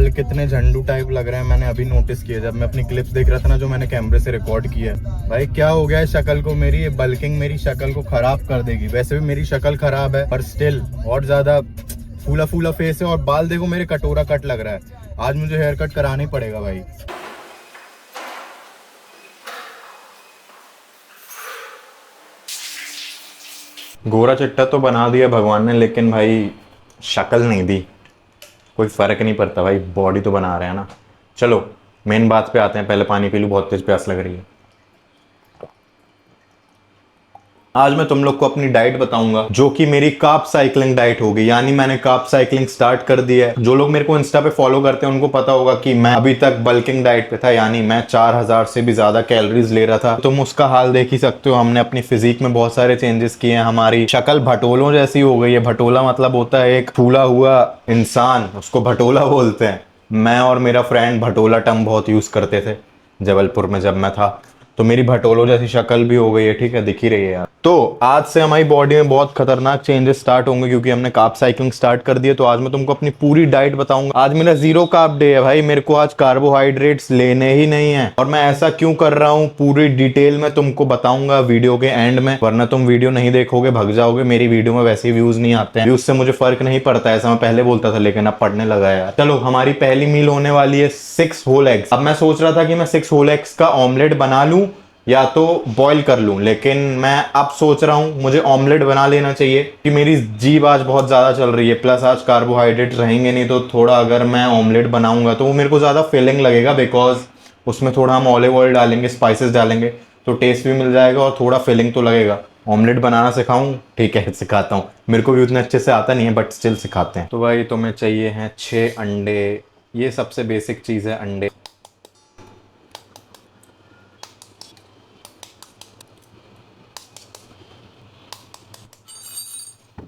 बाल कितने झंडू टाइप लग रहे हैं मैंने अभी नोटिस किया जब मैं अपनी क्लिप्स देख रहा था ना, जो मैंने कैमरे से रिकॉर्ड किया है। भाई क्या हो गया है शक्ल को मेरी, ये बल्किंग मेरी शक्ल को खराब कर देगी। वैसे भी मेरी शक्ल खराब है पर स्टिल और ज्यादा फूला फूला फेस है और बाल देखो मेरे कटोरा कट लग रहा है। आज मुझे हेयर कट कराना ही पड़ेगा भाई। गोरा चिट्टा तो बना दिया भगवान ने, लेकिन भाई शक्ल नहीं दी। कोई फर्क नहीं पड़ता भाई, बॉडी तो बना रहे हैं ना। चलो मेन बात पे आते हैं, पहले पानी पी लूं, बहुत तेज प्यास लग रही है। आज मैं तुम लोग को अपनी डाइट बताऊंगा जो कि मेरी कार्ब साइकिलिंग डाइट होगी, यानी मैंने कार्ब साइकिलिंग स्टार्ट कर दी है। जो लोग मेरे को इंस्टा पे फॉलो करते हैं उनको पता होगा कि मैं अभी तक बल्किंग डाइट पे था, यानी मैं 4000 से भी ज्यादा कैलोरीज ले रहा था। तुम उसका हाल देख ही सकते हो, हमने अपनी फिजिक में बहुत सारे चेंजेस किए हैं। हमारी शक्ल भटोलों जैसी हो गई है। भटोला मतलब होता है एक फूला हुआ इंसान, उसको भटोला बोलते हैं। मैं और मेरा फ्रेंड भटोला टर्म बहुत यूज करते थे जबलपुर में जब मैं था। तो मेरी भटोलो जैसी शक्ल भी हो गई है, ठीक है, दिख ही रही है यार। तो आज से हमारी बॉडी में बहुत खतरनाक चेंजेस स्टार्ट होंगे क्योंकि हमने कार्ब साइकिलिंग स्टार्ट कर दी है। तो आज मैं तुमको अपनी पूरी डाइट बताऊंगा। आज मेरा जीरो कार्ब डे है भाई, मेरे को आज कार्बोहाइड्रेट्स लेने ही नहीं है। और मैं ऐसा क्यों कर रहा हूँ पूरी डिटेल में तुमको बताऊंगा वीडियो के एंड में, वरना तुम वीडियो नहीं देखोगे, भग जाओगे। मेरी वीडियो में वैसे ही व्यूज नहीं आते हैं, व्यूज से मुझे फर्क नहीं पड़ता, ऐसा मैं पहले बोलता था लेकिन अब पढ़ने लगा यार। चलो हमारी पहली मील होने वाली है 6 होल एग्स। अब मैं सोच रहा था कि मैं 6 होल एग्स का ऑमलेट बना लूं या तो बॉईल कर लूं, लेकिन मैं अब सोच रहा हूं मुझे ऑमलेट बना लेना चाहिए कि मेरी जीभ आज बहुत ज्यादा चल रही है, प्लस आज कार्बोहाइड्रेट रहेंगे नहीं। तो थोड़ा अगर मैं ऑमलेट बनाऊंगा तो वो मेरे को ज्यादा फिलिंग लगेगा, बिकॉज उसमें थोड़ा हम ऑलिव ऑयल डालेंगे, स्पाइसेस डालेंगे, तो टेस्ट भी मिल जाएगा और थोड़ा फिलिंग तो लगेगा। ऑमलेट बनाना सिखाऊं? ठीक है सिखाता हूँ, मेरे को भी उतने अच्छे से आता नहीं है बट स्टिल सिखाते हैं। तो भाई तुम्हें चाहिए हैं 6 अंडे, ये सबसे बेसिक चीज है अंडे।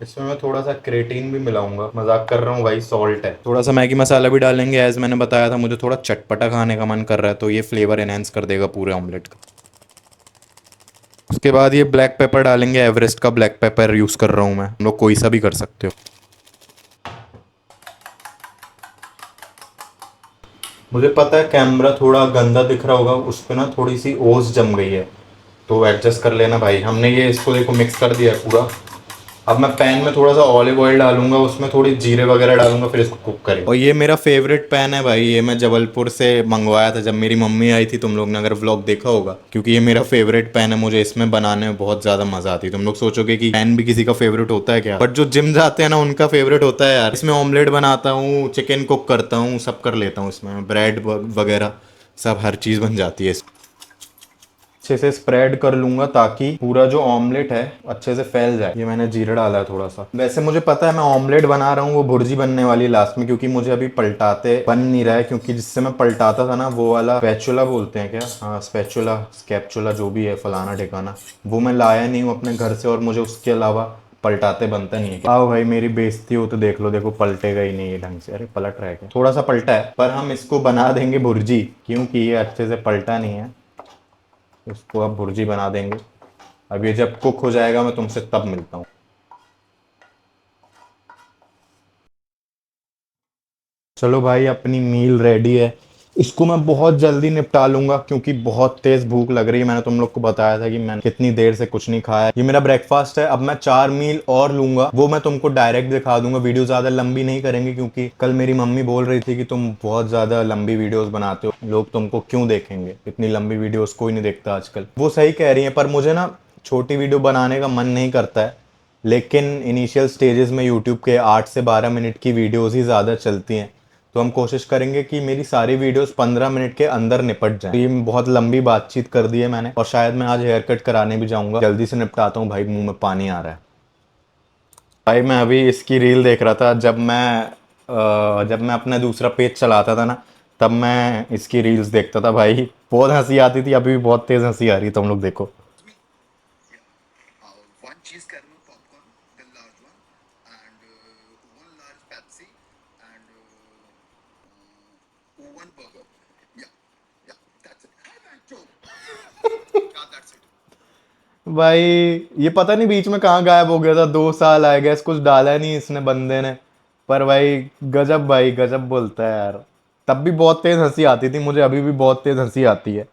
इसमें मैं थोड़ा सा क्रेटीन भी मिलाऊंगा, मजाक कर रहा हूँ भाई, सॉल्ट है। थोड़ा सा मैगी मसाला भी डालेंगे, एज मैंने बताया था मुझे थोड़ा चटपटा खाने का मन कर रहा है, तो ये फ्लेवर एनहेंस कर देगा पूरे ऑमलेट का। उसके बाद ये ब्लैक पेपर डालेंगे, एवरेस्ट का ब्लैक पेपर यूज कर रहा हूँ मैं, हम लोग कोई सा भी कर सकते हो। मुझे पता है कैमरा थोड़ा गंदा दिख रहा होगा, उस पर ना थोड़ी सी ओस जम गई है, तो एडजस्ट कर लेना भाई। हमने ये इसको देखो मिक्स कर दिया है पूरा। अब मैं पैन में थोड़ा सा ऑलिव ऑयल डालूंगा, उसमें थोड़ी जीरे वगैरह डालूंगा, फिर इसको कुक करेंगे। और ये मेरा फेवरेट पैन है भाई, ये मैं जबलपुर से मंगवाया था जब मेरी मम्मी आई थी। तुम लोग ने अगर व्लॉग देखा होगा, क्योंकि ये मेरा फेवरेट पैन है, मुझे इसमें बनाने में बहुत ज्यादा मजा आती है। तुम लोग सोचोगे कि पैन भी किसी का फेवरेट होता है क्या, बट जो जिम जाते हैं ना उनका फेवरेट होता है यार। इसमें ऑमलेट बनाता हूँ, चिकन कुक करता हूँ, सब कर लेता हूँ इसमें, ब्रेड वगैरह सब हर चीज बन जाती है। अच्छे से स्प्रेड कर लूंगा ताकि पूरा जो ऑमलेट है अच्छे से फैल जाए। ये मैंने जीरा डाला है थोड़ा सा। वैसे मुझे पता है मैं ऑमलेट बना रहा हूँ वो भुर्जी बनने वाली है लास्ट में, क्योंकि मुझे अभी पलटाते बन नहीं रहा है, क्योंकि जिससे मैं पलटाता था ना वो वाला स्पैचुला बोलते हैं क्या, हाँ स्पैचुला स्कैपचुला जो भी है फलाना ठिकाना, वो मैं लाया नहीं हूँ अपने घर से, और मुझे उसके अलावा पलटाते बनता नहीं है। आओ भाई मेरी बेइज्जती हो तो देख लो, देखो पलटेगा ही नहीं ये ढंग से। अरे पलट रहा है क्या, थोड़ा सा पलटा है, पर हम इसको बना देंगे भुर्जी, क्योंकि ये अच्छे से पलटा नहीं है। इसको अब भुर्जी बना देंगे। अब ये जब कुक हो जाएगा मैं तुमसे तब मिलता हूँ। चलो भाई अपनी मील रेडी है, इसको मैं बहुत जल्दी निपटा लूंगा क्योंकि बहुत तेज भूख लग रही है। मैंने तुम लोग को बताया था कि मैंने कितनी देर से कुछ नहीं खाया। ये मेरा ब्रेकफास्ट है। अब मैं 4 मील और लूंगा, वो मैं तुमको डायरेक्ट दिखा दूंगा। वीडियो ज्यादा लंबी नहीं करेंगे क्योंकि कल मेरी मम्मी बोल रही थी कि तुम बहुत ज्यादा लंबी वीडियोस बनाते हो, लोग तुमको क्यों देखेंगे, इतनी लंबी वीडियोस कोई नहीं देखता आजकल। वो सही कह रही है, पर मुझे ना छोटी वीडियो बनाने का मन नहीं करता है। लेकिन इनिशियल स्टेजेस में यूट्यूब के 8 से 12 मिनट की वीडियोस ही ज़्यादा चलती हैं, तो हम कोशिश करेंगे कि मेरी सारी वीडियोस 15 मिनट के अंदर निपट जाएं। ये बहुत लंबी बातचीत कर दी है मैंने, और शायद मैं आज हेयर कट कराने भी जाऊंगा। जल्दी से निपटाता हूँ भाई, मुंह में पानी आ रहा है। भाई मैं अभी इसकी रील देख रहा था, जब मैं अपना दूसरा पेज चलाता था ना, तब मैं इसकी रील्स देखता था भाई, बहुत हंसी आती थी। अभी भी बहुत तेज हंसी आ रही है, तुम लोग देखो। one cheese caramel popcorn, the large one, and one large Pepsi, and one burger. Yeah, yeah, that's it. That's it. Yeah, that's it. भाई ये पता नहीं बीच में कहाँ गायब हो गया था, 2 साल आए गए, कुछ डाला नहीं इसने बंदे ने। पर भाई गजब बोलता है यार। तब भी बहुत तेज हंसी आती थी मुझे, अभी भी बहुत तेज हंसी आती है।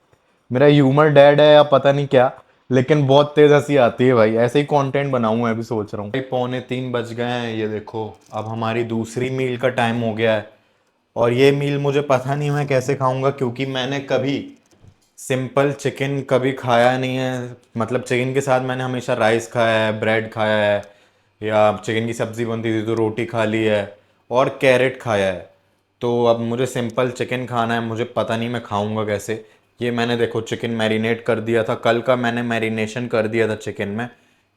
मेरा ह्यूमर डैड है या पता नहीं क्या, लेकिन बहुत तेज हंसी आती है भाई। ऐसे ही कंटेंट बनाऊं मैं भी सोच रहा हूँ भाई। 2:45 बज गए हैं, ये देखो अब हमारी दूसरी मील का टाइम हो गया है। और ये मील मुझे पता नहीं मैं कैसे खाऊंगा, क्योंकि मैंने कभी सिंपल चिकन कभी खाया नहीं है। मतलब चिकन के साथ मैंने हमेशा राइस खाया है, ब्रेड खाया है, या चिकन की सब्ज़ी बनती थी तो रोटी खा ली है, और कैरेट खाया है। तो अब मुझे सिंपल चिकन खाना है, मुझे पता नहीं मैं खाऊंगा कैसे। ये मैंने देखो चिकन मैरिनेट कर दिया था, कल का मैंने मैरिनेशन कर दिया था चिकन में,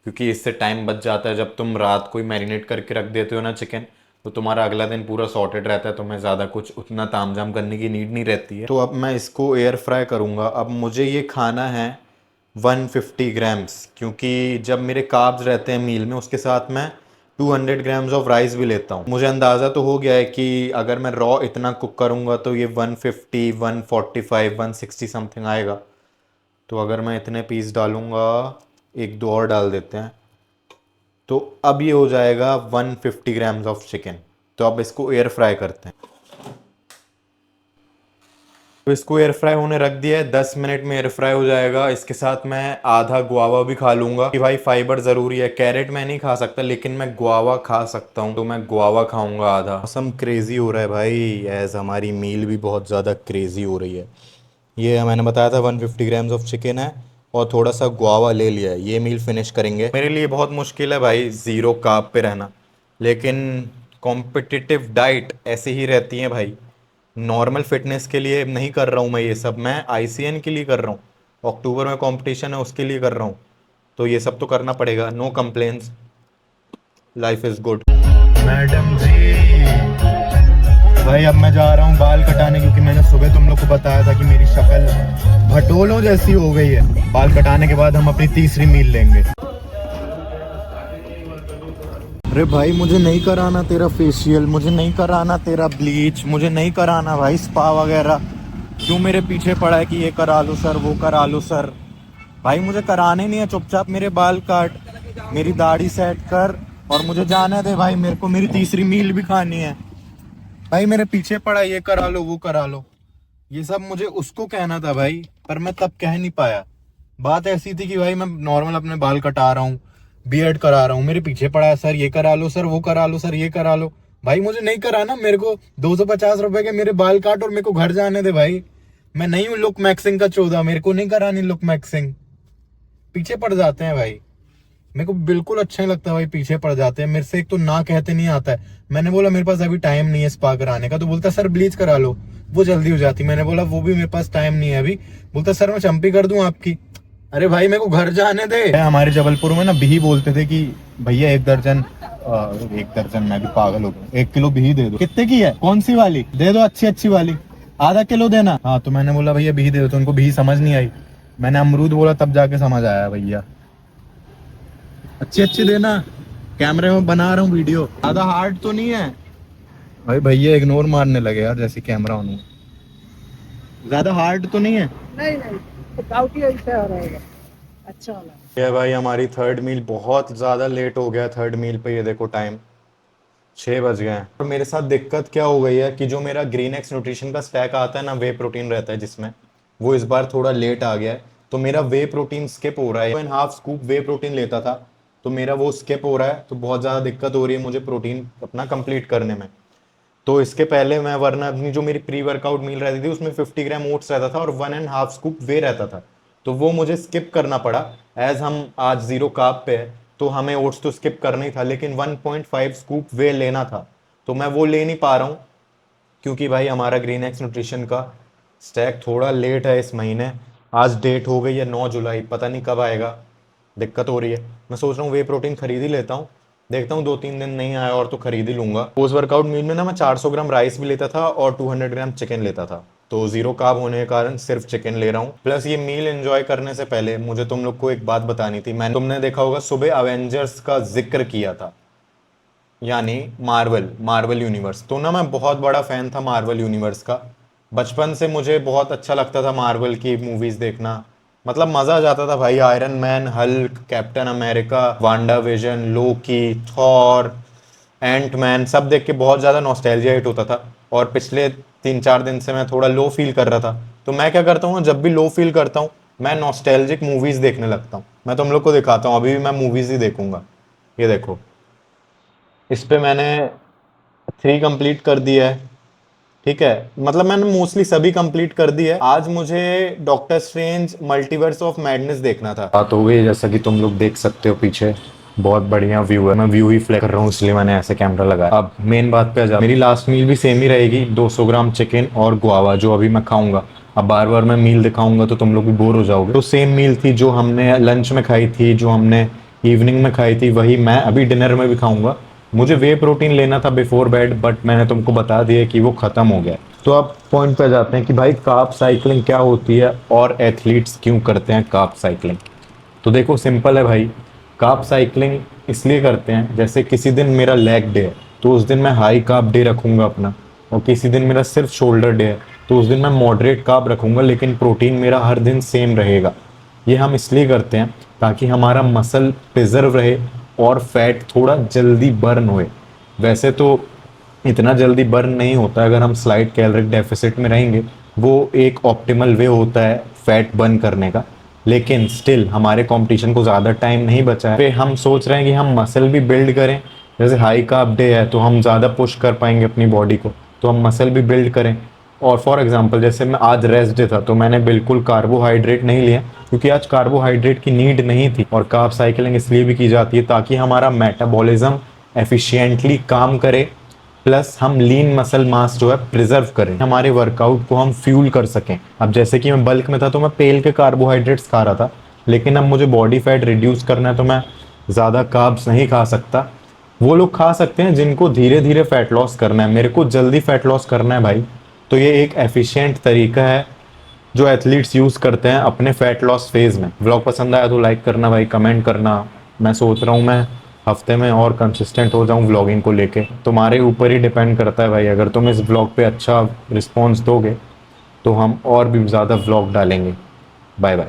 क्योंकि इससे टाइम बच जाता है। जब तुम रात को ही मैरिनेट करके रख देते हो ना चिकन, तो तुम्हारा अगला दिन पूरा सॉर्टेड रहता है, तुम्हें ज़्यादा कुछ उतना तामझाम करने की नीड नहीं रहती है। तो अब मैं इसको एयर फ्राई करूँगा। अब मुझे ये खाना है 150 ग्राम्स, क्योंकि जब मेरे कार्ब्स रहते हैं मील में, उसके साथ मैं 200 ग्राम्स ऑफ राइस भी लेता हूँ। मुझे अंदाज़ा तो हो गया है कि अगर मैं रॉ इतना कुक करूँगा तो ये 150, 145, 160 समथिंग आएगा। तो अगर मैं इतने पीस डालूँगा, एक दो और डाल देते हैं, तो अब ये हो जाएगा 150 ग्राम्स ऑफ चिकन। तो अब इसको एयर फ्राई करते हैं। तो इसको एयर फ्राई होने रख दिया है, 10 मिनट में एयर फ्राई हो जाएगा। इसके साथ मैं आधा गुआवा भी खा लूंगा कि भाई फाइबर ज़रूरी है। कैरेट मैं नहीं खा सकता, लेकिन मैं गुआवा खा सकता हूँ, तो मैं गुआवा खाऊंगा आधा। मौसम क्रेजी हो रहा है भाई, एज हमारी मील भी बहुत ज़्यादा क्रेजी हो रही है। ये मैंने बताया था 150 ग्राम्स ऑफ चिकन है और थोड़ा सा गुआवा ले लिया है। ये मील फिनिश करेंगे। मेरे लिए बहुत मुश्किल है भाई ज़ीरो कार्ब पे रहना, लेकिन कॉम्पिटिटिव डाइट ऐसी ही रहती है भाई। नॉर्मल फिटनेस के लिए नहीं कर रहा हूँ मैं ये सब, मैं आईसीएन के लिए कर रहा हूँ। अक्टूबर में कंपटीशन है, उसके लिए कर रहा हूँ, तो ये सब तो करना पड़ेगा। No complaints, life is good. Madam ji भाई, अब मैं जा रहा हूँ बाल कटाने, क्योंकि मैंने सुबह तुम लोग को बताया था कि मेरी शक्ल भटोलों जैसी हो गई है। बाल कटाने के बाद हम अपनी तीसरी मील लेंगे। अरे भाई, मुझे नहीं कराना तेरा फेशियल, मुझे नहीं कराना तेरा ब्लीच, मुझे नहीं कराना भाई स्पा वगैरह। क्यों मेरे पीछे पड़ा है कि ये करा लो सर, वो करा लो सर। भाई मुझे कराने नहीं है, चुपचाप मेरे बाल काट, मेरी दाढ़ी सेट कर और मुझे जाने दे भाई। मेरे को मेरी तीसरी मील भी खानी है भाई। मेरे पीछे पड़ा, ये करा लो वो करा लो, ये सब मुझे उसको कहना था भाई, पर मैं तब कह नहीं पाया। बात ऐसी थी कि भाई मैं नॉर्मल अपने बाल कटा रहा हूँ, बीएड करा रहा हूँ, मेरे पीछे पड़ा है सर ये करा लो सर, वो करा लो सर, ये करा लो। भाई मुझे नहीं कराना, मेरे को 250 रुपए के मेरे बाल काट और मेरे को घर जाने दे भाई। मैं नहीं हूँ लुक मैक्सिंग का 14, मेरे को नहीं करानी लुक मैक्सिंग। पीछे पड़ जाते हैं भाई, मेरे को बिल्कुल अच्छा नहीं लगता भाई, पीछे पड़ जाते हैं मेरे से। एक तो ना कहते नहीं आता है। मैंने बोला मेरे पास अभी टाइम नहीं है स्पा कराने का, तो बोलता सर ब्लीच करा लो, वो जल्दी हो जाती। मैंने बोला वो भी मेरे पास टाइम नहीं है अभी। बोलता सर मैं चंपी कर दूं आपकी। अरे भाई मेरे को घर जाने दे। हमारे जबलपुर में ना बिही बोलते थे कि भैया 1 दर्जन, 1 दर्जन मैं भी पागल हो गया, 1 किलो बिही दे दो। कितने की है, कौन सी वाली दे दो, अच्छी अच्छी वाली, आधा किलो देना। हाँ, तो मैंने बोला भैया बिही दे दो, तो उनको बिही समझ नहीं आई। मैंने अमरूद बोला, तब जाके समझ आया भैया। अच्छी अच्छी देना, कैमरे में बना रहा हूँ वीडियो, ज्यादा हार्ड तो नहीं है भाई। भैया इग्नोर मारने लगे यार जैसे कैमरा ऑन हुआ। ज्यादा हार्ड तो नहीं है? नहीं नहीं, तो काउटी ऐसे हो रहेगा अच्छा वाला। ये भाई हमारी थर्ड मील, बहुत ज़्यादा लेट हो गया थर्ड मील पे। ये देखो टाइम 6 बज गए हैं। और मेरे साथ दिक्कत क्या हो गई है कि जो मेरा ग्रीन एक्स न्यूट्रिशन का स्टैक आता है ना, वे प्रोटीन रहता है जिसमें, वो इस बार थोड़ा लेट आ गया है। तो मेरा वे प्रोटीन स्किप हो रहा है। 2.5 स्कूप वे प्रोटीन लेता था, तो मेरा वो स्किप हो रहा है। तो बहुत ज़्यादा दिक्कत हो रही है मुझे प्रोटीन अपना कंप्लीट करने में। तो इसके पहले मैं, वरना अपनी जो मेरी प्री वर्कआउट मील रहती थी उसमें 50 ग्राम ओट्स रहता था और 1.5 स्कूप वे रहता था, तो वो मुझे स्किप करना पड़ा। एज हम आज जीरो कार्ब पे है, तो हमें ओट्स तो स्किप करना ही था, लेकिन 1.5 स्कूप वे लेना था, तो मैं वो ले नहीं पा रहा हूँ, क्योंकि भाई हमारा ग्रीन एक्स न्यूट्रिशन का स्टैक थोड़ा लेट है इस महीने। आज डेट हो गई है 9 जुलाई, पता नहीं कब आएगा, दिक्कत हो रही है। मैं सोच रहा हूँ वे प्रोटीन खरीद ही लेता हूँ, देखता हूँ 2-3 दिन नहीं आया और तो खरीद ही लूंगा। पोस्ट वर्कआउट मील में ना मैं 400 ग्राम राइस भी लेता था और 200 ग्राम चिकन लेता था, तो जीरो कार्ब होने के कारण सिर्फ चिकन ले रहा हूँ। प्लस ये मील एंजॉय करने से पहले मुझे तुम लोग को एक बात बतानी थी। तुमने देखा होगा सुबह अवेंजर्स का जिक्र किया था, यानी मार्वल मार्वल यूनिवर्स। तो ना मैं बहुत बड़ा फैन था मार्वल यूनिवर्स का। बचपन से मुझे बहुत अच्छा लगता था मार्वल की मूवीज देखना, मतलब मजा आ जाता था भाई। Iron Man, Hulk, Captain America, Wanda Vision, Loki, Thor, Ant Man, सब देख के बहुत ज़्यादा नॉस्टैल्जिया हिट होता था। और पिछले 3-4 दिन से मैं थोड़ा लो फील कर रहा था, तो मैं क्या करता हूँ, जब भी लो फील करता हूँ मैं नॉस्टैल्जिक मूवीज देखने लगता हूँ। मैं तुम लोग को दिखाता हूँ, अभी भी मैं मूवीज ही देखूंगा। ये देखो, इस पे मैंने 3 कंप्लीट कर दिया है। ठीक है, मतलब मैंने मोस्टली सभी कंप्लीट कर दी है। आज मुझे doctor strange multiverse of madness देखना था। हाँ, तो ये जैसा कि तुम लोग देख सकते हो पीछे बहुत बढ़िया व्यू है। मैं व्यू ही फ्लैश कर रहा हूँ, इसलिए मैंने ऐसे कैमरा लगाया। अब मेन बात पे आ जा, मेरी लास्ट मील भी सेम ही रहेगी, 200 ग्राम चिकन और गुआवा जो अभी मैं खाऊंगा। अब बार बार मैं मील दिखाऊंगा तो तुम लोग भी बोर हो जाओगे। तो सेम मील थी जो हमने लंच में खाई थी, जो हमने इवनिंग में खाई थी, वही मैं अभी डिनर में भी खाऊंगा। मुझे वे प्रोटीन लेना था बिफोर बेड, बट मैंने तुमको बता दिया कि वो खत्म हो गया। तो अब पॉइंट पे जाते हैं कि भाई कार्ब साइकिलिंग क्या होती है और एथलीट्स क्यों करते हैं कार्ब साइकिलिंग। तो देखो सिंपल है भाई, कार्ब साइकिलिंग इसलिए करते हैं, जैसे किसी दिन मेरा लेग डे है तो उस दिन मैं हाई कार्ब डे रखूंगा अपना, और किसी दिन मेरा सिर्फ शोल्डर डे है तो उस दिन मैं मॉडरेट कार्ब रखूंगा, लेकिन प्रोटीन मेरा हर दिन सेम रहेगा। ये हम इसलिए करते हैं ताकि हमारा मसल प्रिजर्व रहे और फैट थोड़ा जल्दी बर्न होए। वैसे तो इतना जल्दी बर्न नहीं होता है अगर हम स्लाइड कैलोरिक डेफिसिट में रहेंगे, वो एक ऑप्टिमल वे होता है फैट बर्न करने का। लेकिन स्टिल हमारे कंपटीशन को ज़्यादा टाइम नहीं बचा है, पे हम सोच रहे हैं कि हम मसल भी बिल्ड करें। जैसे हाई कार्ब डे है तो हम ज़्यादा पुश कर पाएंगे अपनी बॉडी को, तो हम मसल भी बिल्ड करें। और फॉर एग्जांपल जैसे मैं आज रेस्ट डे था तो मैंने बिल्कुल कार्बोहाइड्रेट नहीं लिया, क्योंकि आज कार्बोहाइड्रेट की नीड नहीं थी। और कार्ब साइकिलिंग इसलिए भी की जाती है ताकि हमारा मेटाबॉलिज्म एफिशिएंटली काम करे, प्लस हम लीन मसल मास जो है प्रिजर्व करें, हमारे वर्कआउट को हम फ्यूल कर सकें। अब जैसे कि मैं बल्क में था तो मैं पेल के कार्बोहाइड्रेट्स खा रहा था, लेकिन अब मुझे बॉडी फैट रिड्यूस करना है तो मैं ज़्यादा कार्ब्स नहीं खा सकता। वो लोग खा सकते हैं जिनको धीरे धीरे फैट लॉस करना है, मेरे को जल्दी फैट लॉस करना है भाई। तो ये एक एफिशिएंट तरीका है जो एथलीट्स यूज़ करते हैं अपने फैट लॉस फेज में। व्लॉग पसंद आया तो लाइक करना भाई, कमेंट करना। मैं सोच रहा हूँ मैं हफ्ते में और कंसिस्टेंट हो जाऊँ व्लॉगिंग को लेके, तुम्हारे ऊपर ही डिपेंड करता है भाई। अगर तुम इस व्लॉग पे अच्छा रिस्पॉन्स दोगे तो हम और भी ज़्यादा व्लॉग डालेंगे। Bye bye.